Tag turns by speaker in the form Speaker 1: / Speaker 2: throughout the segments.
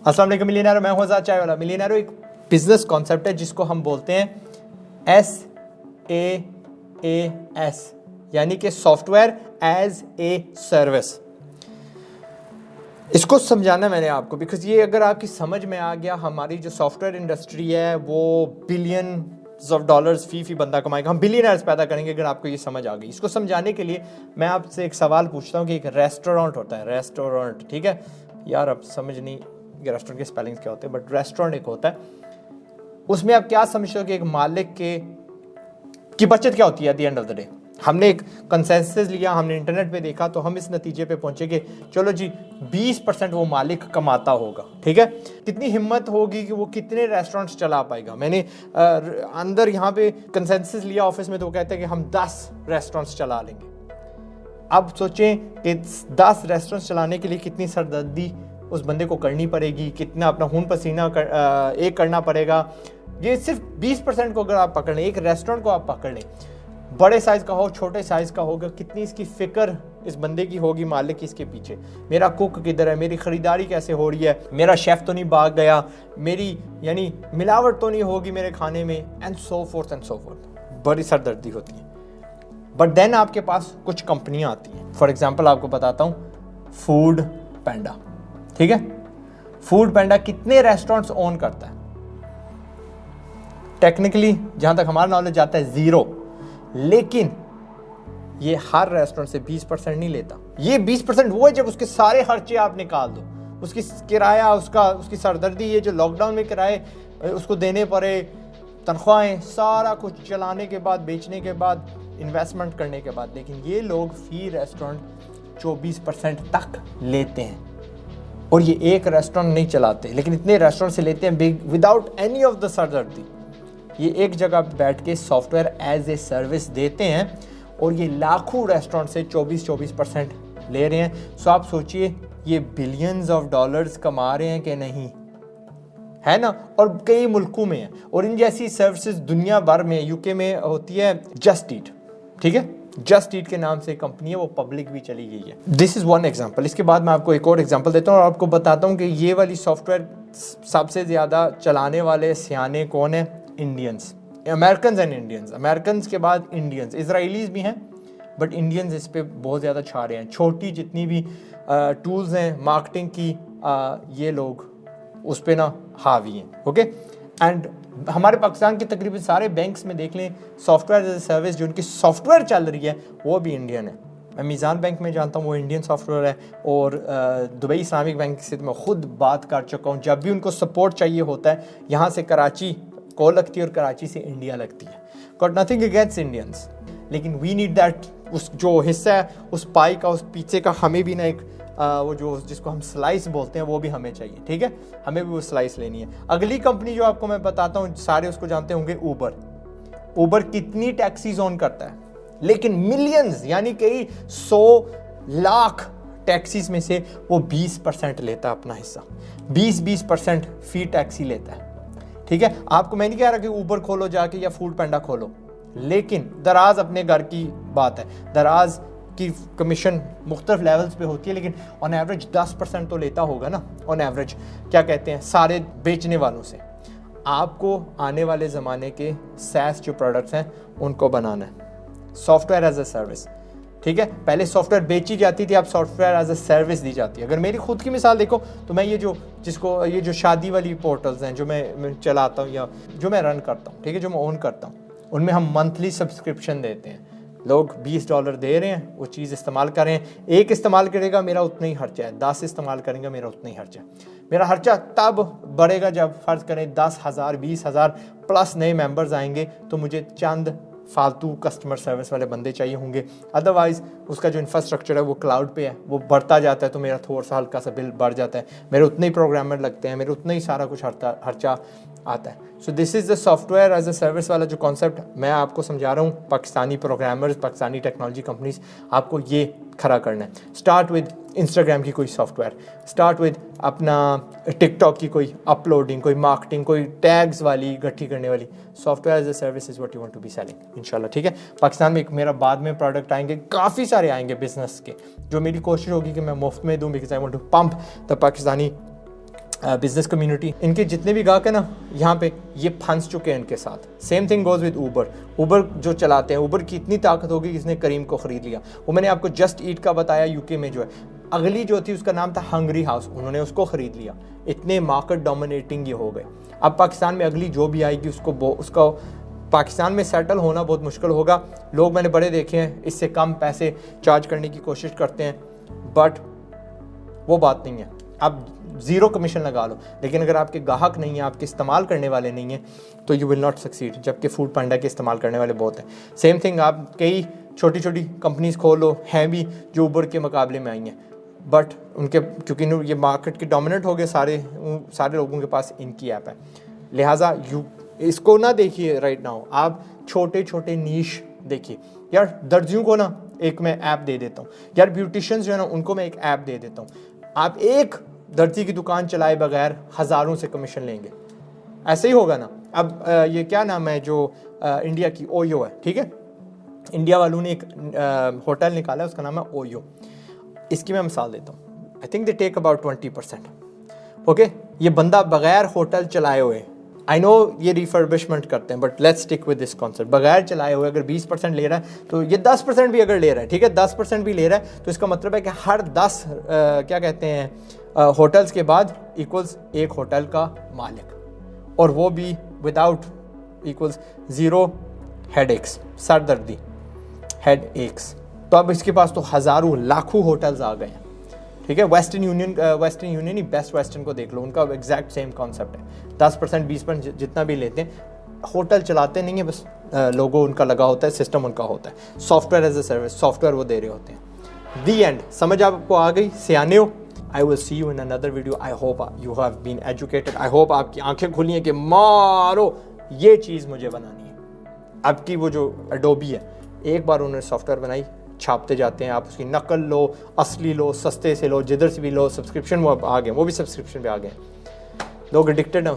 Speaker 1: अस्सलाम वालेकुम मिलियनेरो, मैं हूं आज़ाद चाय वाला। मिलियनेरो एक बिजनेस कॉन्सेप्ट है जिसको हम बोलते हैं SaaS, यानी कि सॉफ्टवेयर एज ए सर्विस। इसको समझाना मैंने आपको बिकॉज ये अगर आपकी समझ में आ गया, हमारी जो सॉफ्टवेयर इंडस्ट्री है वो बिलियंस ऑफ डॉलर्स फी बंदा कमाएगा, हम बिलियनर्स पैदा करेंगे अगर आपको ये समझ आ गई। इसको समझाने के लिए मैं आपसे एक सवाल पूछता हूँ कि एक रेस्टोरेंट होता है, रेस्टोरेंट, ठीक है यार, अब समझ नहीं रेस्टोरेंट के स्पेलिंग्स क्या होते हैं, बट रेस्टोरेंट एक होता है। उसमें आप क्या समझते हो कि एक मालिक की बचत क्या होती है at the end of the day? हमने एक कंसेंसस लिया, हमने इंटरनेट पे देखा, तो हम इस नतीजे पे पहुंचे कि चलो जी 20% वो मालिक कमाता होगा, ठीक है। कितनी हिम्मत होगी कि वो कितने रेस्टोरेंट्स चला पाएगा? मैंने अंदर यहाँ पे कंसेंसस लिया ऑफिस में, तो वो कहते हैं कि हम 10 रेस्टोरेंट्स चला लेंगे। अब सोचें कि 10 रेस्टोरेंट्स चलाने के लिए कितनी सरदर्दी उस बंदे को करनी पड़ेगी, कितना अपना खून पसीना एक करना पड़ेगा। ये सिर्फ 20% को अगर आप पकड़ लें, एक रेस्टोरेंट को आप पकड़ लें, बड़े साइज का हो छोटे साइज का होगा, कितनी इसकी फिक्र इस बंदे की होगी, मालिक की इसके पीछे। मेरा कुक किधर है, मेरी खरीदारी कैसे हो रही है, मेरा शेफ तो नहीं भाग गया, मेरी यानी मिलावट तो नहीं होगी मेरे खाने में, and so fourth and so fourth. बड़ी सरदर्दी होती है। बट देन आपके पास कुछ कंपनियां आती हैं। फॉर एग्जाम्पल आपको बताता हूँ, फूड पैंडा, ठीक है। फूड पैंडा कितने रेस्टोरेंट्स ओन करता है? टेक्निकली जहां तक हमारा नॉलेज आता है 0, लेकिन ये हर रेस्टोरेंट से 20% नहीं लेता। ये 20% वो है जब उसके सारे खर्चे आप निकाल दो, उसकी किराया, उसकी सरदर्दी, ये जो लॉकडाउन में किराए उसको देने पड़े, तनख्वाहें, सारा कुछ चलाने के बाद, बेचने के बाद, इन्वेस्टमेंट करने के बाद, लेकिन ये लोग फी रेस्टोरेंट 24% तक लेते हैं। और ये एक रेस्टोरेंट नहीं चलाते, लेकिन इतने रेस्टोरेंट से लेते हैं विदाउट एनी ऑफ द सरदर्दी। ये एक जगह बैठ के सॉफ्टवेयर एज ए सर्विस देते हैं और ये लाखों रेस्टोरेंट से 24% ले रहे हैं। सो आप सोचिए, ये बिलियंस ऑफ डॉलर्स कमा रहे हैं कि नहीं, है ना। और कई मुल्कों में है, और इन जैसी सर्विसेज दुनिया भर में, यूके में होती है जस्ट ईट, ठीक है। जस्ट ईट के नाम से कंपनी है, वो पब्लिक भी चली गई है। This is one example. इसके बाद मैं आपको एक और एग्जांपल देता हूँ और आपको बताता हूँ कि ये वाली सॉफ्टवेयर सबसे ज़्यादा चलाने वाले सियाने कौन है? Indians, American and Indians. American के बाद इंडियंस, इसराइलीज भी हैं, बट इंडियंस इस पे बहुत ज़्यादा छा रहे हैं। छोटी जितनी भी टूल्स हैं मार्केटिंग की, ये लोग उस पे ना हावी हैं, ओके। एंड हमारे पाकिस्तान के तकरीबन सारे बैंक्स में देख लें, सॉफ्टवेयर एज ए सर्विस जो उनकी सॉफ्टवेयर चल रही है वो भी इंडियन है। मैं मीज़ान बैंक में जानता हूँ, वो इंडियन सॉफ्टवेयर है, और दुबई इस्लामिक बैंक से तो मैं खुद बात कर चुका हूँ। जब भी उनको सपोर्ट चाहिए होता है, यहाँ से कराची कॉल लगती है और कराची से इंडिया लगती है। गॉट नथिंग अगेंस्ट इंडियंस, लेकिन वी नीड दैट, उस जो हिस्सा है उस पाई का, उस पीछे का, हमें भी ना एक वो जो जिसको हम स्लाइस बोलते हैं वो भी हमें चाहिए, ठीक है। हमें भी वो स्लाइस लेनी है। अगली कंपनी जो आपको मैं बताता हूँ, सारे उसको जानते होंगे, ऊबर। ऊबर कितनी टैक्सीज ऑन करता है, लेकिन मिलियंस यानी कई 100 लाख टैक्सीज में से वो 20% लेता है अपना हिस्सा। 20% फी टैक्सी लेता है, ठीक है। आपको मैं नहीं कह रहा कि ऊबर खोलो जाके या फूड पैंडा खोलो, लेकिन दराज अपने घर की बात है। दराज की कमीशन मुख्तलिफ लेवल्स पे होती है, लेकिन ऑन एवरेज 10% तो लेता होगा ना, ऑन एवरेज, क्या कहते हैं, सारे बेचने वालों से। आपको आने वाले ज़माने के SaaS जो प्रोडक्ट्स हैं उनको बनाना है, सॉफ्टवेयर एज ए सर्विस, ठीक है। पहले सॉफ्टवेयर बेची जाती थी, अब सॉफ्टवेयर एज ए सर्विस दी जाती है। अगर मेरी खुद की मिसाल देखो तो मैं ये जो शादी वाली पोर्टल्स हैं जो मैं चलाता हूँ या जो मैं रन करता हूँ, ठीक है, जो मैं ओन करता हूँ, उनमें हम मंथली सब्सक्रिप्शन देते हैं। लोग $20 दे रहे हैं, वो चीज़ इस्तेमाल कर रहे हैं। एक इस्तेमाल करेगा मेरा उतना ही खर्चा है, 10 इस्तेमाल करेंगे मेरा उतना ही खर्चा है। मेरा खर्चा तब बढ़ेगा जब फ़र्ज़ करें 10,000 20,000 प्लस नए मेंबर्स आएंगे, तो मुझे चंद फालतू कस्टमर सर्विस वाले बंदे चाहिए होंगे। अदरवाइज़ उसका जो इंफ्रास्ट्रक्चर है वो क्लाउड पे है, वो बढ़ता जाता है, तो मेरा थोड़ा सा हल्का सा बिल बढ़ जाता है, मेरे उतने ही प्रोग्रामर लगते हैं, मेरे उतना ही सारा कुछ खर्चा आता है। So this is the software as a service वाला जो कॉन्सेप्ट मैं आपको समझा रहा हूँ। Pakistani programmers, Pakistani technology companies, आपको ये खड़ा करना है। स्टार्ट विद इंस्टाग्राम की कोई सॉफ्टवेयर, स्टार्ट विद अपना टिकटॉक की कोई अपलोडिंग, कोई मार्केटिंग, कोई टैग्स वाली इकट्ठी करने वाली software as a service is what you want to be selling इंशाल्लाह, ठीक है। पाकिस्तान में एक मेरा बाद में प्रोडक्ट आएंगे, काफ़ी सारे आएंगे बिजनेस के, जो मेरी कोशिश होगी कि मैं मुफ्त में दूँ, because I want to pump the Pakistani business community, इनके जितने भी गाहक है ना यहाँ पे, ये फंस चुके हैं इनके साथ। Same thing goes with Uber जो चलाते हैं, ऊबर की इतनी ताकत होगी कि इसने करीम को ख़रीद लिया। वो मैंने आपको जस्ट ईट का बताया, यूके में जो है अगली जो थी उसका नाम था हंगरी हाउस, उन्होंने उसको ख़रीद लिया। इतने मार्केट डोमिनेटिंग ये हो गए। अब पाकिस्तान में अगली जो भी आएगी उसका पाकिस्तान में सेटल होना बहुत मुश्किल होगा। लोग मैंने बड़े देखे हैं इससे कम पैसे चार्ज करने की कोशिश करते हैं, बट वो बात नहीं है। आप ज़ीरो कमीशन लगा लो, लेकिन अगर आपके ग्राहक नहीं है, आपके इस्तेमाल करने वाले नहीं हैं, तो यू विल नॉट सक्सीड। जबकि फूड पांडा के इस्तेमाल करने वाले बहुत हैं। सेम थिंग आप कई छोटी छोटी कंपनीज खोल लो, हैं भी जो ऊबर के मुकाबले में आई हैं, बट उनके क्योंकि ये मार्केट के डोमिनेंट हो गए, सारे लोगों के पास इनकी ऐप है। लिहाजा इसको ना देखिए राइट नाउ, आप छोटे छोटे नीश देखिए। यार दर्जियों को ना एक मैं ऐप दे देता हूँ, यार ब्यूटिशियंस जो है ना उनको मैं एक ऐप दे देता हूँ। आप एक दर्जी की दुकान चलाए बगैर हज़ारों से कमीशन लेंगे, ऐसे ही होगा ना। अब ये क्या नाम है जो इंडिया की ओयो है, ठीक है, इंडिया वालों ने एक होटल निकाला है, उसका नाम है ओयो। इसकी मैं मिसाल देता हूँ। I think they take about 20%। Okay, ये बंदा बगैर होटल चलाए हुए, आई नो ये रिफर्बिशमेंट करते हैं, but let's stick with this concept. बगैर चलाए हुए अगर 20% ले रहा है, तो ये 10% भी अगर ले रहा है, ठीक है, 10% भी ले रहा है, तो इसका मतलब है कि हर 10 क्या कहते हैं होटल्स के बाद इक्वल्स एक होटल का मालिक, और वो भी विदाउट इक्वल्स ज़ीरो हेडेक्स, सरदर्दी, हेडेक्स। तो अब इसके पास तो हज़ारों लाखों होटल्स आ गए हैं, ठीक है। वेस्टर्न यूनियन ही बेस्ट वेस्टर्न को देख लो, उनका एग्जैक्ट सेम कॉन्सेप्ट है। 10% 20% जितना भी लेते हैं, होटल चलाते नहीं है, बस लोगो उनका लगा होता है, सिस्टम उनका होता है, software as a service, software वो दे रहे होते हैं। दी एंड, समझ आपको आ गई, सियाने हो। I will see you in another video. I hope you have been educated. I hope आपकी आंखें खुली हैं कि मारो ये चीज़ मुझे बनानी है। आपकी वो जो एडोबी है, एक बार उन्होंने सॉफ्टवेयर बनाई, छापते जाते हैं, आप उसकी नकल लो, असली लो, सस्ते से लो, जिधर से भी लो, सब्सक्रिप्शन वो आ गए, वो भी सब्सक्रिप्शन पे आ गए। लोग एडिक्टेड हैं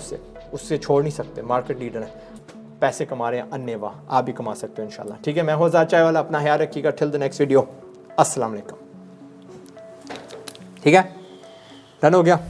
Speaker 1: उससे छोड़ नहीं सकते। मार्केट लीडर है, पैसे कमा रहे हैं अन्नेवाह, आप भी कमा सकते हो इंशाल्लाह। ठीक है, मैं हूं ज़ाद चाय वाला, अपना ख्याल रखिएगा। टिल द नेक्स्ट वीडियो, अस्सलाम वालेकुम। ठीक है, डन हो गया।